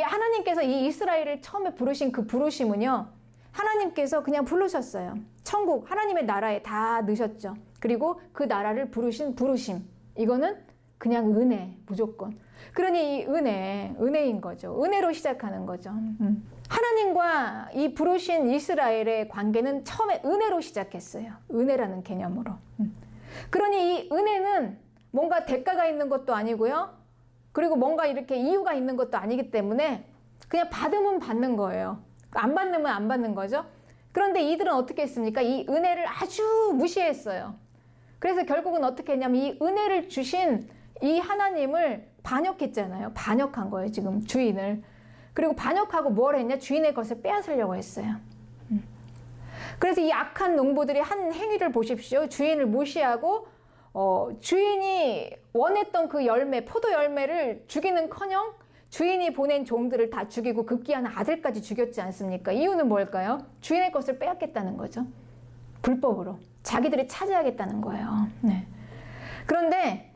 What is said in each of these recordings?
이 하나님께서 이 이스라엘을 처음에 부르신 그 부르심은요, 하나님께서 그냥 부르셨어요. 천국, 하나님의 나라에 다 넣으셨죠. 그리고 그 나라를 부르신 부르심. 이거는 그냥 은혜, 무조건. 그러니 이 은혜인 거죠. 은혜로 시작하는 거죠. 하나님과 이 부르신 이스라엘의 관계는 처음에 은혜로 시작했어요. 은혜라는 개념으로. 그러니 이 은혜는 뭔가 대가가 있는 것도 아니고요. 그리고 뭔가 이렇게 이유가 있는 것도 아니기 때문에 그냥 받으면 받는 거예요. 안 받으면 안 받는 거죠. 그런데 이들은 어떻게 했습니까? 이 은혜를 아주 무시했어요. 그래서 결국은 어떻게 했냐면 이 은혜를 주신 이 하나님을 반역했잖아요. 반역한 거예요, 지금 주인을. 그리고 반역하고 뭘 했냐? 주인의 것을 빼앗으려고 했어요. 그래서 이 악한 농부들이 한 행위를 보십시오. 주인을 무시하고 주인이 원했던 그 열매, 포도 열매를 주기는커녕 주인이 보낸 종들을 다 죽이고 급기야는 아들까지 죽였지 않습니까? 이유는 뭘까요? 주인의 것을 빼앗겠다는 거죠. 불법으로. 자기들이 차지하겠다는 거예요. 네. 그런데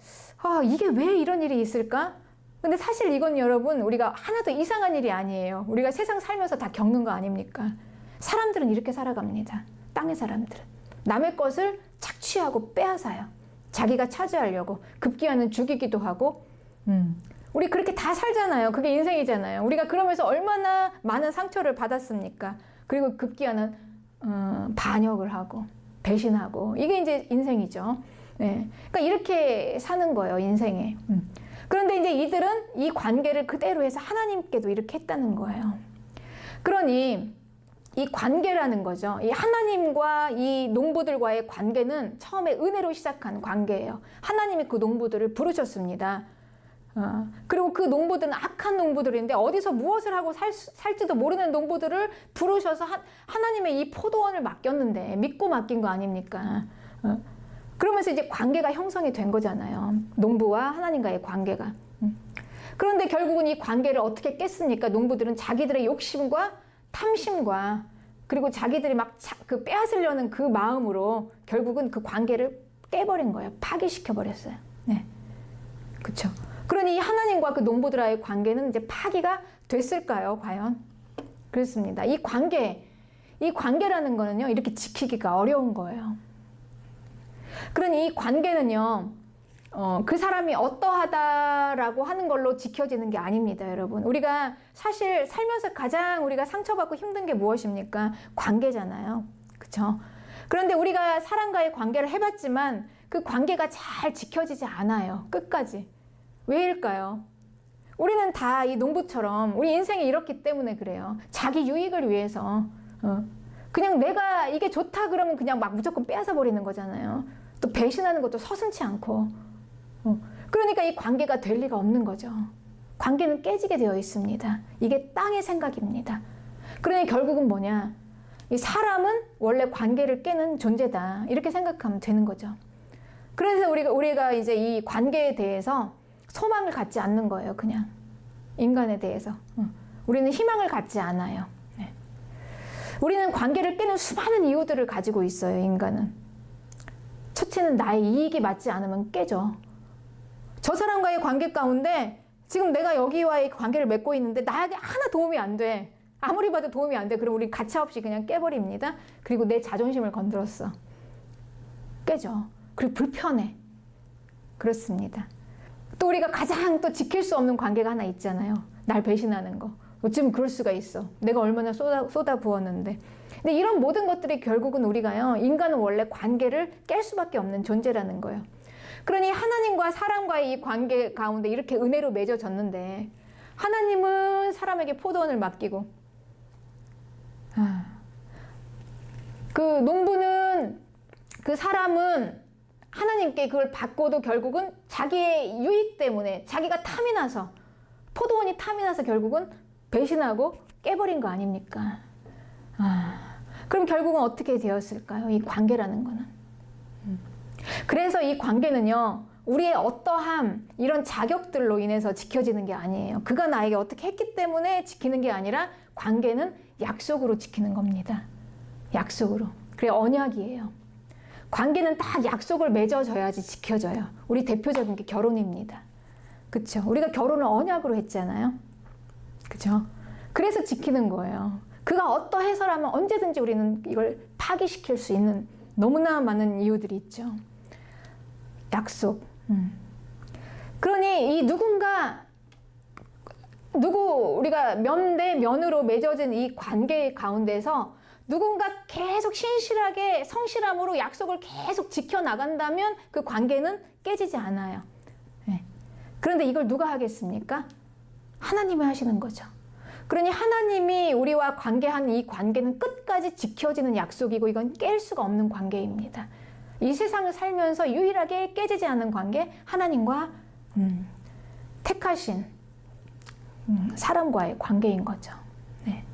이게 왜 이런 일이 있을까? 근데 사실 이건 여러분, 우리가 하나도 이상한 일이 아니에요. 우리가 세상 살면서 다 겪는 거 아닙니까? 사람들은 이렇게 살아갑니다. 땅의 사람들은. 남의 것을 착취하고 빼앗아요. 자기가 차지하려고. 급기야는 죽이기도 하고. 우리 그렇게 다 살잖아요. 그게 인생이잖아요. 우리가 그러면서 얼마나 많은 상처를 받았습니까? 그리고 급기야는 반역을 하고 배신하고. 이게 이제 인생이죠. 네. 그러니까 이렇게 사는 거예요, 인생에. 그런데 이제 이들은 이 관계를 그대로 해서 하나님께도 이렇게 했다는 거예요. 그러니 이 관계라는 거죠. 이 하나님과 이 농부들과의 관계는 처음에 은혜로 시작한 관계예요. 하나님이 그 농부들을 부르셨습니다. 그리고 그 농부들은 악한 농부들인데 어디서 무엇을 하고 살지도 모르는 농부들을 부르셔서 하나님의 이 포도원을 맡겼는데 믿고 맡긴 거 아닙니까? 그러면서 이제 관계가 형성이 된 거잖아요. 농부와 하나님과의 관계가. 그런데 결국은 이 관계를 어떻게 깼습니까? 농부들은 자기들의 욕심과 탐심과 그리고 자기들이 막 그 빼앗으려는 그 마음으로 결국은 그 관계를 깨버린 거예요. 파기시켜버렸어요. 네. 그쵸. 그러니 하나님과 그 농부들과의 관계는 이제 파기가 됐을까요? 과연? 그렇습니다. 이 관계라는 거는요, 이렇게 지키기가 어려운 거예요. 그러니 이 관계는요, 그 사람이 어떠하다라고 하는 걸로 지켜지는 게 아닙니다, 여러분. 우리가 사실 살면서 가장 우리가 상처받고 힘든 게 무엇입니까? 관계잖아요. 그쵸? 그런데 우리가 사람과의 관계를 해봤지만 그 관계가 잘 지켜지지 않아요. 끝까지. 왜일까요? 우리는 다 이 농부처럼 우리 인생이 이렇기 때문에 그래요. 자기 유익을 위해서 그냥 내가 이게 좋다 그러면 그냥 막 무조건 빼앗아 버리는 거잖아요. 또 배신하는 것도 서슴지 않고 그러니까 이 관계가 될 리가 없는 거죠. 관계는 깨지게 되어 있습니다. 이게 땅의 생각입니다. 그러니 결국은 뭐냐? 이 사람은 원래 관계를 깨는 존재다. 이렇게 생각하면 되는 거죠. 그래서 우리가 이제 이 관계에 대해서 소망을 갖지 않는 거예요. 그냥 인간에 대해서 우리는 희망을 갖지 않아요. 네. 우리는 관계를 깨는 수많은 이유들을 가지고 있어요. 인간은. 첫째는 나의 이익이 맞지 않으면 깨져. 저 사람과의 관계 가운데 지금 내가 여기와의 관계를 맺고 있는데 나에게 하나 도움이 안 돼. 아무리 봐도 도움이 안 돼. 그럼 우리 가차없이 그냥 깨버립니다. 그리고 내 자존심을 건드렸어. 깨져. 그리고 불편해. 그렇습니다. 또 우리가 가장 또 지킬 수 없는 관계가 하나 있잖아요. 날 배신하는 거. 어쩌면 그럴 수가 있어. 내가 얼마나 쏟아 부었는데. 근데 이런 모든 것들이 결국은 우리가요, 인간은 원래 관계를 깰 수밖에 없는 존재라는 거예요. 그러니 하나님과 사람과의 이 관계 가운데 이렇게 은혜로 맺어졌는데 하나님은 사람에게 포도원을 맡기고 그 농부는 그 사람은 하나님께 그걸 받고도 결국은 자기의 유익 때문에 자기가 탐이 나서 포도원이 탐이 나서 결국은 배신하고 깨버린 거 아닙니까? 그럼 결국은 어떻게 되었을까요? 이 관계라는 거는. 그래서 이 관계는요, 우리의 어떠함, 이런 자격들로 인해서 지켜지는 게 아니에요. 그가 나에게 어떻게 했기 때문에 지키는 게 아니라 관계는 약속으로 지키는 겁니다. 약속으로. 그게 언약이에요. 관계는 다 약속을 맺어져야지 지켜져요. 우리 대표적인 게 결혼입니다. 그쵸? 우리가 결혼을 언약으로 했잖아요. 그죠? 그래서 지키는 거예요. 그가 어떠해서라면 언제든지 우리는 이걸 파기시킬 수 있는 너무나 많은 이유들이 있죠. 약속. 그러니 이 우리가 면 대 면으로 맺어진 이 관계 가운데서 누군가 계속 신실하게 성실함으로 약속을 계속 지켜나간다면 그 관계는 깨지지 않아요. 네. 그런데 이걸 누가 하겠습니까? 하나님이 하시는 거죠. 그러니 하나님이 우리와 관계한 이 관계는 끝까지 지켜지는 약속이고 이건 깰 수가 없는 관계입니다. 이 세상을 살면서 유일하게 깨지지 않는 관계, 하나님과 택하신 사람과의 관계인 거죠. 네.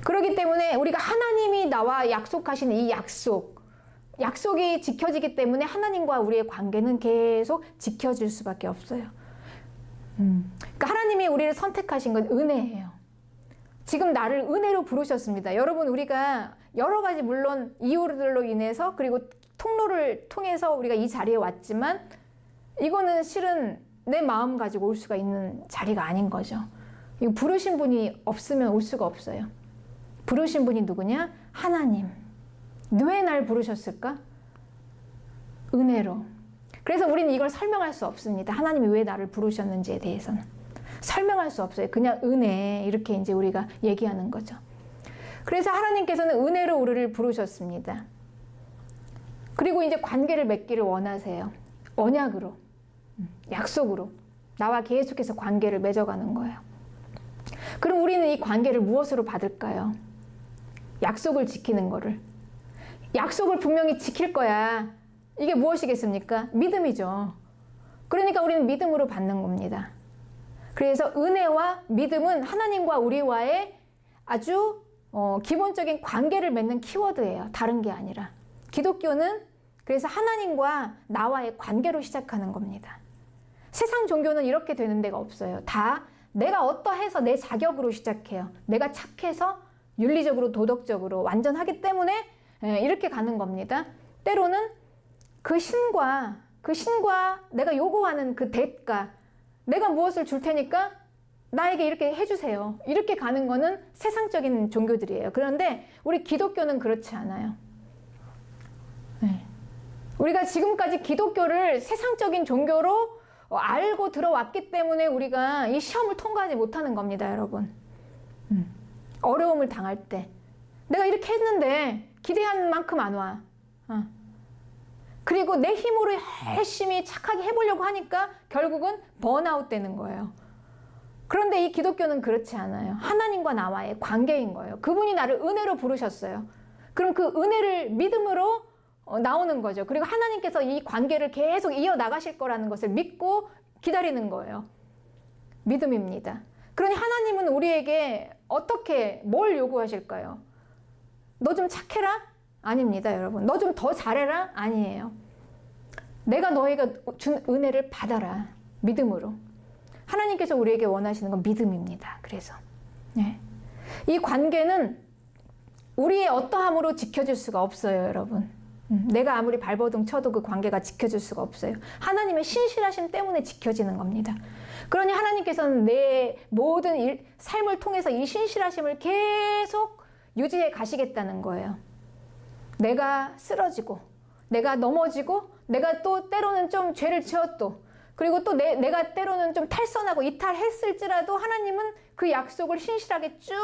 그렇기 때문에 우리가 하나님이 나와 약속하신 이 약속이 지켜지기 때문에 하나님과 우리의 관계는 계속 지켜질 수밖에 없어요. 그러니까 하나님이 우리를 선택하신 건 은혜예요. 지금 나를 은혜로 부르셨습니다. 여러분, 우리가 여러 가지 물론 이유들로 인해서 그리고 통로를 통해서 우리가 이 자리에 왔지만 이거는 실은 내 마음 가지고 올 수가 있는 자리가 아닌 거죠. 이거 부르신 분이 없으면 올 수가 없어요. 부르신 분이 누구냐? 하나님. 왜 날 부르셨을까? 은혜로. 그래서 우리는 이걸 설명할 수 없습니다. 하나님이 왜 나를 부르셨는지에 대해서는. 설명할 수 없어요. 그냥 은혜, 이렇게 이제 우리가 얘기하는 거죠. 그래서 하나님께서는 은혜로 우리를 부르셨습니다. 그리고 이제 관계를 맺기를 원하세요. 언약으로, 약속으로. 나와 계속해서 관계를 맺어가는 거예요. 그럼 우리는 이 관계를 무엇으로 받을까요? 약속을 지키는 거를. 약속을 분명히 지킬 거야. 이게 무엇이겠습니까? 믿음이죠. 그러니까 우리는 믿음으로 받는 겁니다. 그래서 은혜와 믿음은 하나님과 우리와의 아주 기본적인 관계를 맺는 키워드예요. 다른 게 아니라. 기독교는 그래서 하나님과 나와의 관계로 시작하는 겁니다. 세상 종교는 이렇게 되는 데가 없어요. 다 내가 어떠해서 내 자격으로 시작해요. 내가 착해서 윤리적으로 도덕적으로 완전하기 때문에 이렇게 가는 겁니다. 때로는 그 신과 내가 요구하는 그 대가, 내가 무엇을 줄 테니까 나에게 이렇게 해주세요. 이렇게 가는 거는 세상적인 종교들이에요. 그런데 우리 기독교는 그렇지 않아요. 네. 우리가 지금까지 기독교를 세상적인 종교로 알고 들어왔기 때문에 우리가 이 시험을 통과하지 못하는 겁니다, 여러분. 어려움을 당할 때 내가 이렇게 했는데 기대한 만큼 안 와. 그리고 내 힘으로 열심히 착하게 해보려고 하니까 결국은 번아웃 되는 거예요. 그런데 이 기독교는 그렇지 않아요. 하나님과 나와의 관계인 거예요. 그분이 나를 은혜로 부르셨어요. 그럼 그 은혜를 믿음으로 나오는 거죠. 그리고 하나님께서 이 관계를 계속 이어나가실 거라는 것을 믿고 기다리는 거예요. 믿음입니다. 그러니 하나님은 우리에게 어떻게 뭘 요구하실까요? 너 좀 착해라? 아닙니다, 여러분. 너 좀 더 잘해라? 아니에요. 내가 너희가 준 은혜를 받아라. 믿음으로. 하나님께서 우리에게 원하시는 건 믿음입니다. 그래서 네. 이 관계는 우리의 어떠함으로 지켜질 수가 없어요, 여러분. 내가 아무리 발버둥 쳐도 그 관계가 지켜질 수가 없어요. 하나님의 신실하심 때문에 지켜지는 겁니다. 그러니 하나님께서는 내 모든 삶을 통해서 이 신실하심을 계속 유지해 가시겠다는 거예요. 내가 쓰러지고, 내가 넘어지고, 내가 또 때로는 좀 죄를 지었도, 그리고 또 내가 때로는 좀 탈선하고 이탈했을지라도 하나님은 그 약속을 신실하게 쭉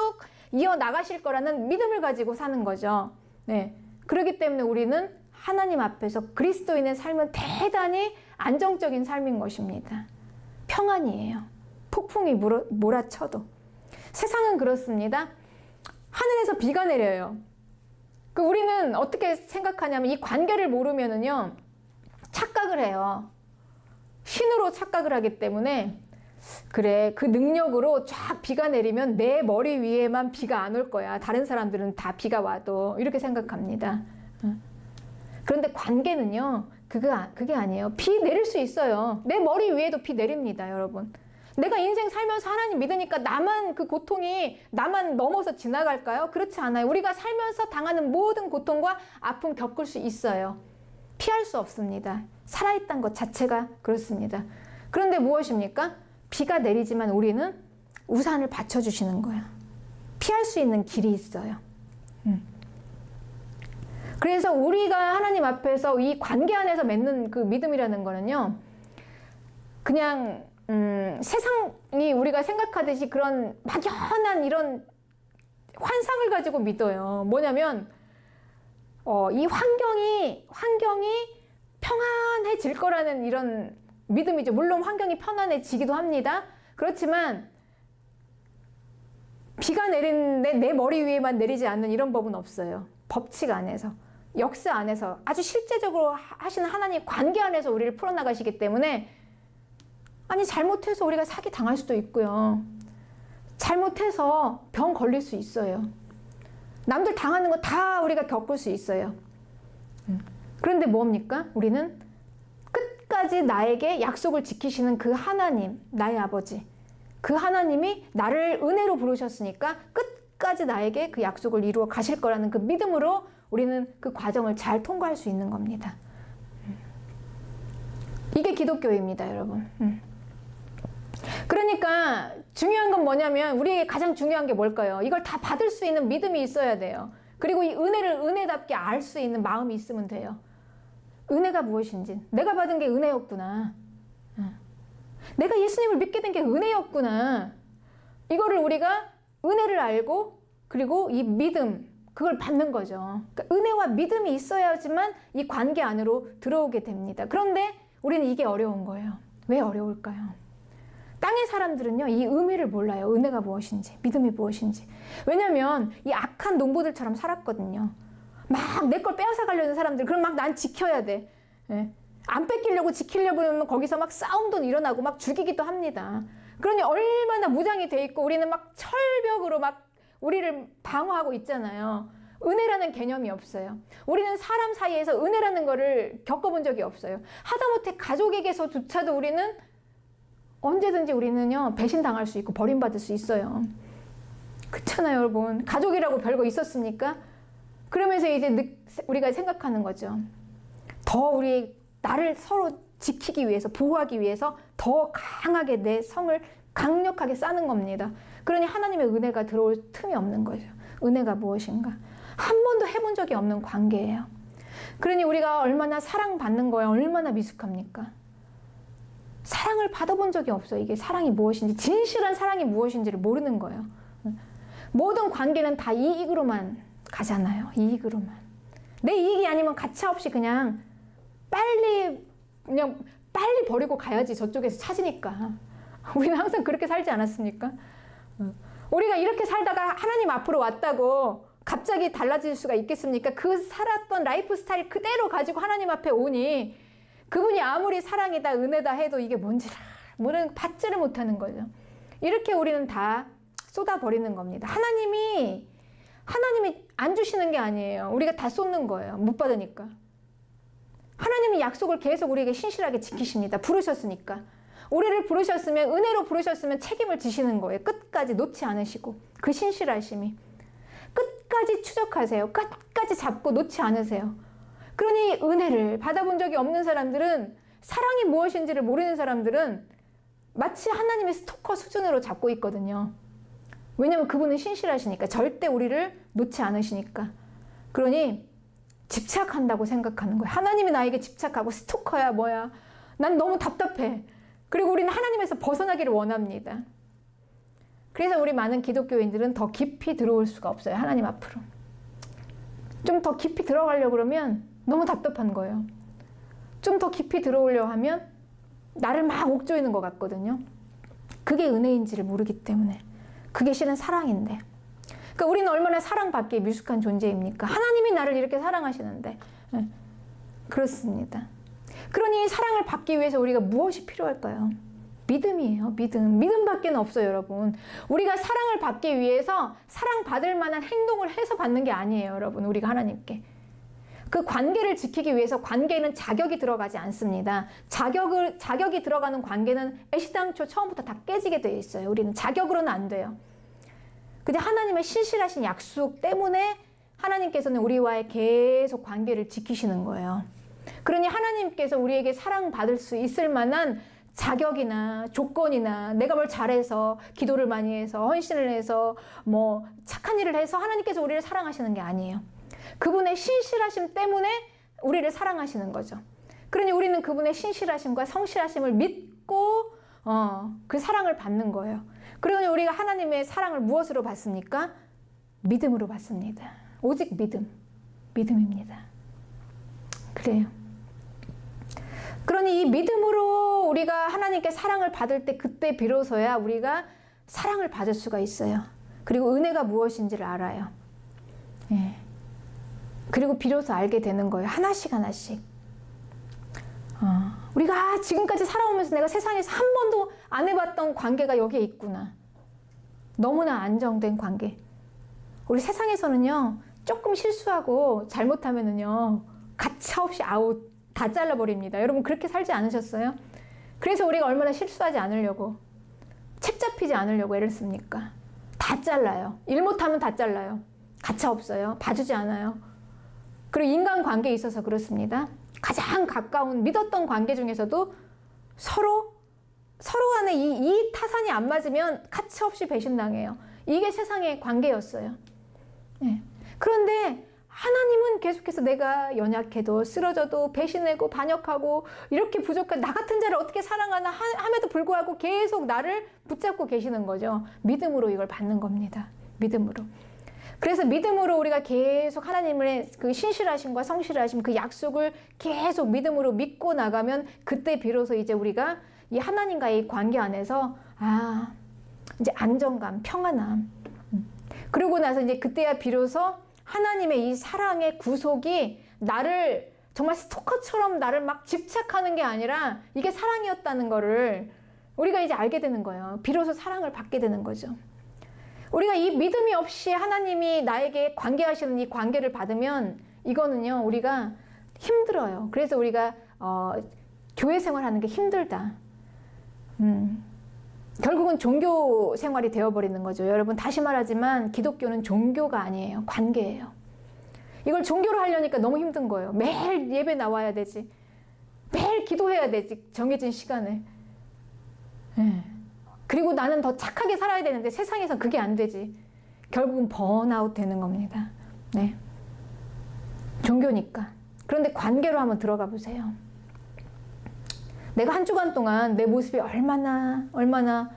이어나가실 거라는 믿음을 가지고 사는 거죠. 네. 그렇기 때문에 우리는 하나님 앞에서 그리스도인의 삶은 대단히 안정적인 삶인 것입니다. 평안이에요. 폭풍이 몰아쳐도. 세상은 그렇습니다. 하늘에서 비가 내려요. 우리는 어떻게 생각하냐면 이 관계를 모르면은요, 착각을 해요. 신으로 착각을 하기 때문에 그래, 그 능력으로 쫙 비가 내리면 내 머리 위에만 비가 안 올 거야. 다른 사람들은 다 비가 와도 이렇게 생각합니다. 그런데 관계는요, 그게 아니에요. 비 내릴 수 있어요. 내 머리 위에도 비 내립니다, 여러분. 내가 인생 살면서 하나님 믿으니까 나만 그 고통이 나만 넘어서 지나갈까요? 그렇지 않아요. 우리가 살면서 당하는 모든 고통과 아픔 겪을 수 있어요. 피할 수 없습니다. 살아있다는 것 자체가 그렇습니다. 그런데 무엇입니까? 비가 내리지만 우리는 우산을 받쳐주시는 거야. 피할 수 있는 길이 있어요. 그래서 우리가 하나님 앞에서 이 관계 안에서 맺는 그 믿음이라는 거는요, 그냥 세상이 우리가 생각하듯이 그런 막연한 이런 환상을 가지고 믿어요. 뭐냐면 이 환경이 평안해질 거라는 이런 믿음이죠. 물론 환경이 편안해지기도 합니다. 그렇지만 비가 내리는데 내 머리 위에만 내리지 않는 이런 법은 없어요. 법칙 안에서, 역사 안에서, 아주 실제적으로 하시는 하나님 관계 안에서 우리를 풀어나가시기 때문에, 아니 잘못해서 우리가 사기 당할 수도 있고요. 잘못해서 병 걸릴 수 있어요. 남들 당하는 거 다 우리가 겪을 수 있어요. 그런데 뭡니까? 우리는 끝까지 나에게 약속을 지키시는 그 하나님, 나의 아버지, 그 하나님이 나를 은혜로 부르셨으니까 끝까지 나에게 그 약속을 이루어 가실 거라는 그 믿음으로 우리는 그 과정을 잘 통과할 수 있는 겁니다. 이게 기독교입니다, 여러분. 그러니까 중요한 건 뭐냐면, 우리에게 가장 중요한 게 뭘까요? 이걸 다 받을 수 있는 믿음이 있어야 돼요. 그리고 이 은혜를 은혜답게 알 수 있는 마음이 있으면 돼요. 은혜가 무엇인지, 내가 받은 게 은혜였구나, 내가 예수님을 믿게 된 게 은혜였구나, 이거를 우리가 은혜를 알고, 그리고 이 믿음, 그걸 받는 거죠. 그러니까 은혜와 믿음이 있어야지만 이 관계 안으로 들어오게 됩니다. 그런데 우리는 이게 어려운 거예요. 왜 어려울까요? 땅의 사람들은요, 이 의미를 몰라요. 은혜가 무엇인지, 믿음이 무엇인지. 왜냐면 이 악한 농부들처럼 살았거든요. 막 내 걸 빼앗아 가려는 사람들, 그럼 막 난 지켜야 돼. 예. 안 뺏기려고 지키려고 하면 거기서 막 싸움도 일어나고 막 죽이기도 합니다. 그러니 얼마나 무장이 돼 있고 우리는 막 철벽으로 막 우리를 방어하고 있잖아요. 은혜라는 개념이 없어요. 우리는 사람 사이에서 은혜라는 거를 겪어본 적이 없어요. 하다못해 가족에게서조차도 우리는 언제든지 우리는요, 배신당할 수 있고 버림받을 수 있어요. 그렇잖아요, 여러분. 가족이라고 별거 있었습니까? 그러면서 이제 우리가 생각하는 거죠. 더 나를 서로 지키기 위해서, 보호하기 위해서 더 강하게 내 성을 강력하게 쌓는 겁니다. 그러니 하나님의 은혜가 들어올 틈이 없는 거죠. 은혜가 무엇인가? 한 번도 해본 적이 없는 관계예요. 그러니 우리가 얼마나 사랑받는 거에 얼마나 미숙합니까? 사랑을 받아본 적이 없어요. 이게 사랑이 무엇인지, 진실한 사랑이 무엇인지를 모르는 거예요. 모든 관계는 다 이익으로만 가잖아요. 이익으로만. 내 이익이 아니면 가차없이 그냥 빨리 버리고 가야지, 저쪽에서 찾으니까. 우리는 항상 그렇게 살지 않았습니까? 우리가 이렇게 살다가 하나님 앞으로 왔다고 갑자기 달라질 수가 있겠습니까? 그 살았던 라이프 스타일 그대로 가지고 하나님 앞에 오니 그분이 아무리 사랑이다, 은혜다 해도 이게 뭔지 받지를 못하는 거죠. 이렇게 우리는 다 쏟아버리는 겁니다. 하나님이 안 주시는 게 아니에요. 우리가 다 쏟는 거예요. 못 받으니까. 하나님이 약속을 계속 우리에게 신실하게 지키십니다. 부르셨으니까. 우리를 부르셨으면, 은혜로 부르셨으면 책임을 지시는 거예요. 끝까지 놓지 않으시고. 그 신실하심이. 끝까지 추적하세요. 끝까지 잡고 놓지 않으세요. 그러니 은혜를 받아본 적이 없는 사람들은, 사랑이 무엇인지를 모르는 사람들은 마치 하나님의 스토커 수준으로 잡고 있거든요. 왜냐면 그분은 신실하시니까. 절대 우리를 놓지 않으시니까. 그러니 집착한다고 생각하는 거예요. 하나님이 나에게 집착하고 스토커야 뭐야. 난 너무 답답해. 그리고 우리는 하나님에서 벗어나기를 원합니다. 그래서 우리 많은 기독교인들은 더 깊이 들어올 수가 없어요. 하나님 앞으로. 좀 더 깊이 들어가려고 그러면 너무 답답한 거예요. 좀 더 깊이 들어오려고 하면 나를 막 옥조이는 것 같거든요. 그게 은혜인지를 모르기 때문에. 그게 실은 사랑인데. 그러니까 우리는 얼마나 사랑받기에 미숙한 존재입니까? 하나님이 나를 이렇게 사랑하시는데. 그렇습니다. 그러니 사랑을 받기 위해서 우리가 무엇이 필요할까요? 믿음이에요. 믿음. 믿음밖에 없어요, 여러분. 우리가 사랑을 받기 위해서 사랑받을 만한 행동을 해서 받는 게 아니에요, 여러분. 우리가 하나님께. 그 관계를 지키기 위해서 관계에는 자격이 들어가지 않습니다. 자격이 들어가는 관계는 애시당초 처음부터 다 깨지게 되어 있어요. 우리는 자격으로는 안 돼요. 근데 하나님의 신실하신 약속 때문에 하나님께서는 우리와의 계속 관계를 지키시는 거예요. 그러니 하나님께서 우리에게 사랑받을 수 있을 만한 자격이나 조건이나 내가 뭘 잘해서 기도를 많이 해서 헌신을 해서 뭐 착한 일을 해서 하나님께서 우리를 사랑하시는 게 아니에요. 그분의 신실하심 때문에 우리를 사랑하시는 거죠. 그러니 우리는 그분의 신실하심과 성실하심을 믿고 그 사랑을 받는 거예요. 그러니 우리가 하나님의 사랑을 무엇으로 받습니까? 믿음으로 받습니다. 오직 믿음입니다. 그래요. 그러니 이 믿음으로 우리가 하나님께 사랑을 받을 때 그때 비로소야 우리가 사랑을 받을 수가 있어요. 그리고 은혜가 무엇인지를 알아요. 예. 그리고 비로소 알게 되는 거예요. 하나씩. 우리가 지금까지 살아오면서 내가 세상에서 한 번도 안 해봤던 관계가 여기에 있구나. 너무나 안정된 관계. 우리 세상에서는요, 조금 실수하고 잘못하면은요, 가차없이 아웃, 다 잘라버립니다. 여러분 그렇게 살지 않으셨어요? 그래서 우리가 얼마나 실수하지 않으려고, 책 잡히지 않으려고 애를 씁니까? 다 잘라요. 일 못하면 다 잘라요. 가차없어요. 봐주지 않아요. 그리고 인간관계에 있어서 그렇습니다. 가장 가까운 믿었던 관계 중에서도 서로 간에 이 타산이 안 맞으면 가차없이 배신당해요. 이게 세상의 관계였어요. 네. 그런데 하나님은 계속해서 내가 연약해도 쓰러져도 배신하고 반역하고 이렇게 부족한 나 같은 자를 어떻게 사랑하나 함에도 불구하고 계속 나를 붙잡고 계시는 거죠. 믿음으로 이걸 받는 겁니다. 믿음으로. 그래서 믿음으로 우리가 계속 하나님의 그 신실하심과 성실하심 그 약속을 계속 믿음으로 믿고 나가면 그때 비로소 이제 우리가 이 하나님과의 관계 안에서 이제 안정감, 평안함. 그러고 나서 이제 그때야 비로소 하나님의 이 사랑의 구속이 나를 정말 스토커처럼 나를 막 집착하는 게 아니라 이게 사랑이었다는 거를 우리가 이제 알게 되는 거예요. 비로소 사랑을 받게 되는 거죠. 우리가 이 믿음이 없이 하나님이 나에게 관계하시는 이 관계를 받으면 이거는요, 우리가 힘들어요. 그래서 우리가 교회 생활하는 게 힘들다. 결국은 종교 생활이 되어버리는 거죠. 여러분 다시 말하지만 기독교는 종교가 아니에요. 관계예요. 이걸 종교로 하려니까 너무 힘든 거예요. 매일 예배 나와야 되지. 매일 기도해야 되지. 정해진 시간에. 네. 그리고 나는 더 착하게 살아야 되는데 세상에선 그게 안 되지. 결국은 번아웃 되는 겁니다. 네. 종교니까. 그런데 관계로 한번 들어가 보세요. 내가 한 주간 동안 내 모습이 얼마나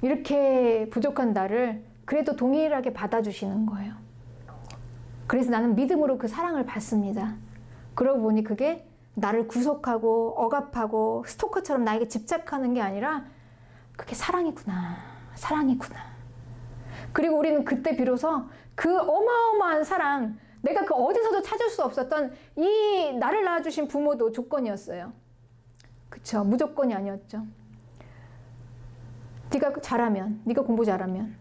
이렇게 부족한 나를 그래도 동일하게 받아주시는 거예요. 그래서 나는 믿음으로 그 사랑을 받습니다. 그러고 보니 그게 나를 구속하고 억압하고 스토커처럼 나에게 집착하는 게 아니라 그게 사랑이구나. 그리고 우리는 그때 비로소 그 어마어마한 사랑, 내가 그 어디서도 찾을 수 없었던 이 나를 낳아주신 부모도 조건이었어요. 그쵸? 무조건이 아니었죠. 네가 잘하면, 네가 공부 잘하면.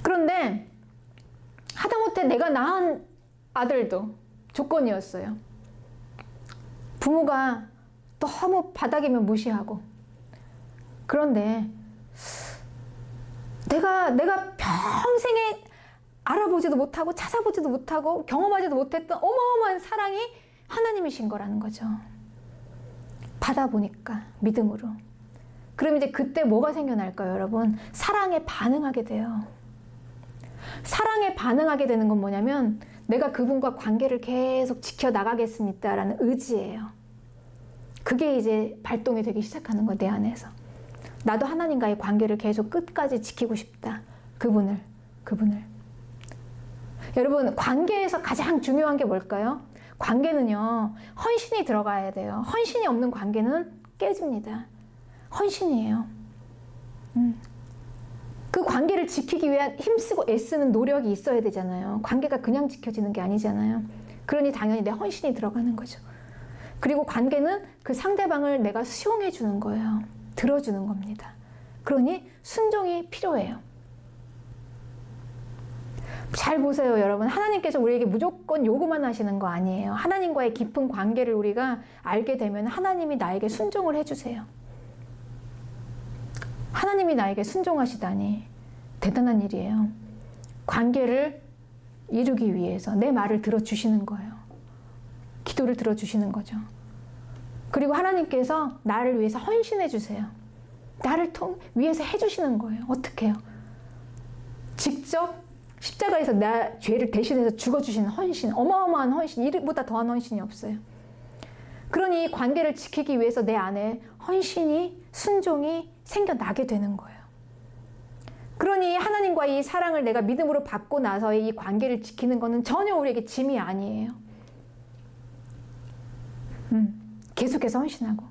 그런데 하다못해 내가 낳은 아들도 조건이었어요. 부모가 너무 바닥이면 무시하고. 그런데 내가 평생에 알아보지도 못하고 찾아보지도 못하고 경험하지도 못했던 어마어마한 사랑이 하나님이신 거라는 거죠. 받아보니까 믿음으로. 그럼 이제 그때 뭐가 생겨날까요, 여러분? 사랑에 반응하게 돼요. 사랑에 반응하게 되는 건 뭐냐면 내가 그분과 관계를 계속 지켜나가겠습니다라는 의지예요. 그게 이제 발동이 되기 시작하는 거예요, 내 안에서. 나도 하나님과의 관계를 계속 끝까지 지키고 싶다. 그분을. 여러분, 관계에서 가장 중요한 게 뭘까요? 관계는요, 헌신이 들어가야 돼요. 헌신이 없는 관계는 깨집니다. 헌신이에요. 그 관계를 지키기 위한 힘쓰고 애쓰는 노력이 있어야 되잖아요. 관계가 그냥 지켜지는 게 아니잖아요. 그러니 당연히 내 헌신이 들어가는 거죠. 그리고 관계는 그 상대방을 내가 수용해 주는 거예요. 들어주는 겁니다. 그러니 순종이 필요해요. 잘 보세요, 여러분. 하나님께서 우리에게 무조건 요구만 하시는 거 아니에요. 하나님과의 깊은 관계를 우리가 알게 되면 하나님이 나에게 순종을 해주세요. 하나님이 나에게 순종하시다니 대단한 일이에요. 관계를 이루기 위해서 내 말을 들어주시는 거예요. 기도를 들어주시는 거죠. 그리고 하나님께서 나를 위해서 헌신해 주세요. 나를 위해서 해주시는 거예요. 어떻게 해요? 직접 십자가에서 나 죄를 대신해서 죽어주시는 헌신, 어마어마한 헌신, 이보다 더한 헌신이 없어요. 그러니 이 관계를 지키기 위해서 내 안에 헌신이, 순종이 생겨나게 되는 거예요. 그러니 하나님과의 이 사랑을 내가 믿음으로 받고 나서의 이 관계를 지키는 것은 전혀 우리에게 짐이 아니에요. 계속해서 헌신하고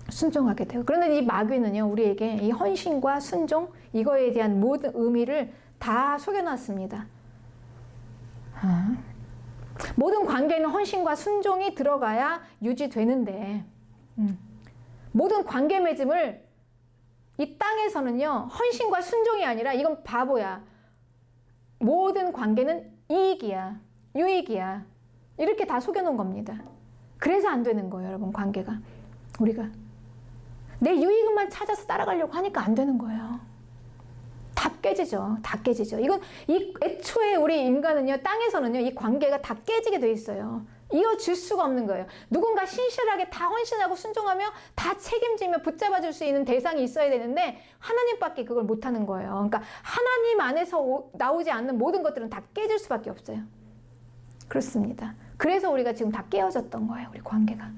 순종하게 돼요. 그런데 이 마귀는요, 우리에게 이 헌신과 순종, 이거에 대한 모든 의미를 다 속여놨습니다. 모든 관계에는 헌신과 순종이 들어가야 유지되는데, 모든 관계 맺음을 이 땅에서는요, 헌신과 순종이 아니라 이건 바보야. 모든 관계는 이익이야, 유익이야. 이렇게 다 속여놓은 겁니다. 그래서 안 되는 거예요, 여러분, 관계가. 우리가 내 유익만 찾아서 따라가려고 하니까 안 되는 거예요. 다 깨지죠. 다 깨지죠. 이건 애초에 우리 인간은요, 땅에서는요, 이 관계가 다 깨지게 돼 있어요. 이어질 수가 없는 거예요. 누군가 신실하게 다 헌신하고 순종하며 다 책임지며 붙잡아줄 수 있는 대상이 있어야 되는데 하나님밖에 그걸 못하는 거예요. 그러니까 하나님 안에서 나오지 않는 모든 것들은 다 깨질 수밖에 없어요. 그렇습니다. 그래서 우리가 지금 다 깨어졌던 거예요. 우리 관계가.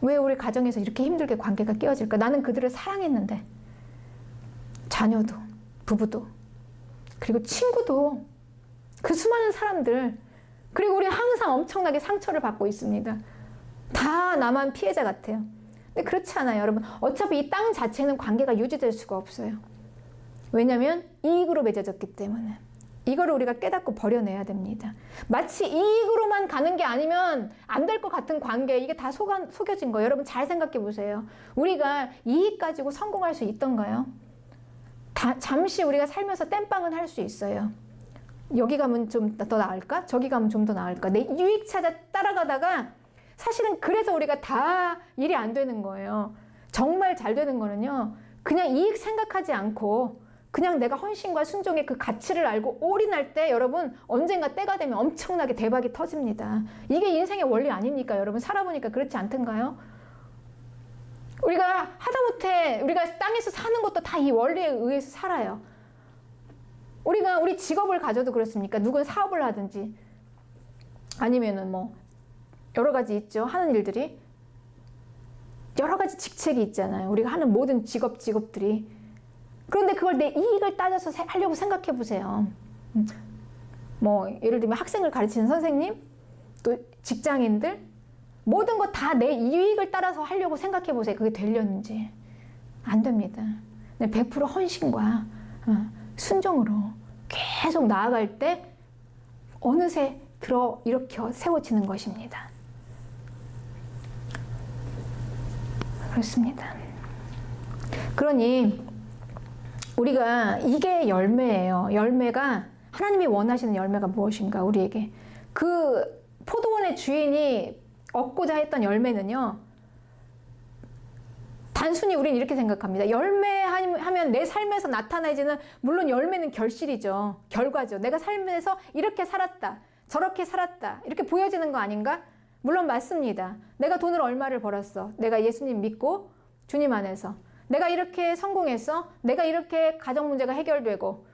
왜 우리 가정에서 이렇게 힘들게 관계가 깨어질까? 나는 그들을 사랑했는데, 자녀도, 부부도, 그리고 친구도, 그 수많은 사람들, 그리고 우리 항상 엄청나게 상처를 받고 있습니다. 다 나만 피해자 같아요. 근데 그렇지 않아요, 여러분. 어차피 이 땅 자체는 관계가 유지될 수가 없어요. 왜냐하면 이익으로 맺어졌기 때문에. 이거를 우리가 깨닫고 버려내야 됩니다. 마치 이익으로만 가는 게 아니면 안 될 것 같은 관계, 이게 다 속여진 거예요. 여러분 잘 생각해 보세요. 우리가 이익 가지고 성공할 수 있던가요? 잠시 우리가 살면서 땜빵은 할 수 있어요. 여기 가면 좀 더 나을까? 저기 가면 좀 더 나을까? 내 유익 찾아 따라가다가 사실은 그래서 우리가 다 일이 안 되는 거예요. 정말 잘 되는 거는요, 그냥 이익 생각하지 않고 그냥 내가 헌신과 순종의 그 가치를 알고 올인할 때 여러분 언젠가 때가 되면 엄청나게 대박이 터집니다. 이게 인생의 원리 아닙니까? 여러분 살아보니까 그렇지 않던가요? 우리가 하다못해 우리가 땅에서 사는 것도 다 이 원리에 의해서 살아요. 우리 직업을 가져도 그렇습니까? 누군 사업을 하든지 아니면은 뭐 여러 가지 있죠. 하는 일들이 여러 가지 직책이 있잖아요. 우리가 하는 모든 직업들이. 그런데 그걸 내 이익을 따져서 하려고 생각해 보세요. 뭐 예를 들면 학생을 가르치는 선생님, 또 직장인들, 모든 거 다 내 이익을 따라서 하려고 생각해 보세요. 그게 되려는지. 안 됩니다. 100% 헌신과 순종으로 계속 나아갈 때 어느새 일으켜 세워지는 것입니다. 그렇습니다. 그러니 우리가 이게 열매예요. 열매가 하나님이 원하시는 열매가 무엇인가? 우리에게 그 포도원의 주인이 얻고자 했던 열매는요, 단순히 우리는 이렇게 생각합니다. 열매하면 내 삶에서 나타나지는, 물론 열매는 결실이죠. 결과죠. 내가 삶에서 이렇게 살았다, 저렇게 살았다, 이렇게 보여지는 거 아닌가? 물론 맞습니다. 내가 돈을 얼마를 벌었어. 내가 예수님 믿고 주님 안에서 내가 이렇게 성공했어. 내가 이렇게 가정 문제가 해결되고,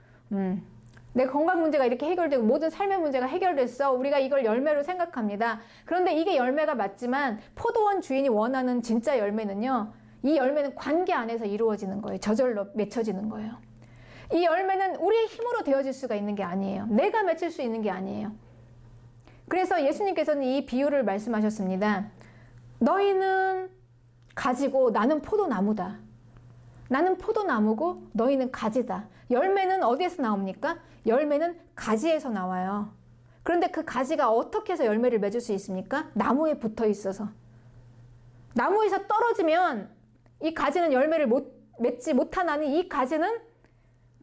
내 건강 문제가 이렇게 해결되고, 모든 삶의 문제가 해결됐어. 우리가 이걸 열매로 생각합니다. 그런데 이게 열매가 맞지만 포도원 주인이 원하는 진짜 열매는요, 이 열매는 관계 안에서 이루어지는 거예요. 저절로 맺혀지는 거예요. 이 열매는 우리의 힘으로 되어질 수가 있는 게 아니에요. 내가 맺힐 수 있는 게 아니에요. 그래서 예수님께서는 이 비유를 말씀하셨습니다. 너희는 가지고 나는 포도나무다. 나는 포도나무고 너희는 가지다. 열매는 어디에서 나옵니까? 열매는 가지에서 나와요. 그런데 그 가지가 어떻게 해서 열매를 맺을 수 있습니까? 나무에 붙어 있어서. 나무에서 떨어지면 이 가지는 열매를 맺지 못하나니 이 가지는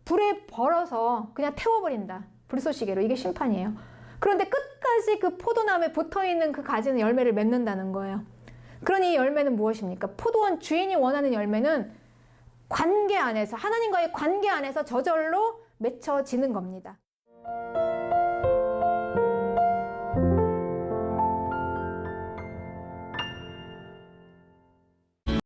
불에 벌어서 그냥 태워버린다. 불쏘시개로. 이게 심판이에요. 그런데 끝까지 그 포도나무에 붙어있는 그 가지는 열매를 맺는다는 거예요. 그러니 이 열매는 무엇입니까? 포도원 주인이 원하는 열매는 관계 안에서, 하나님과의 관계 안에서 저절로 맺혀지는 겁니다.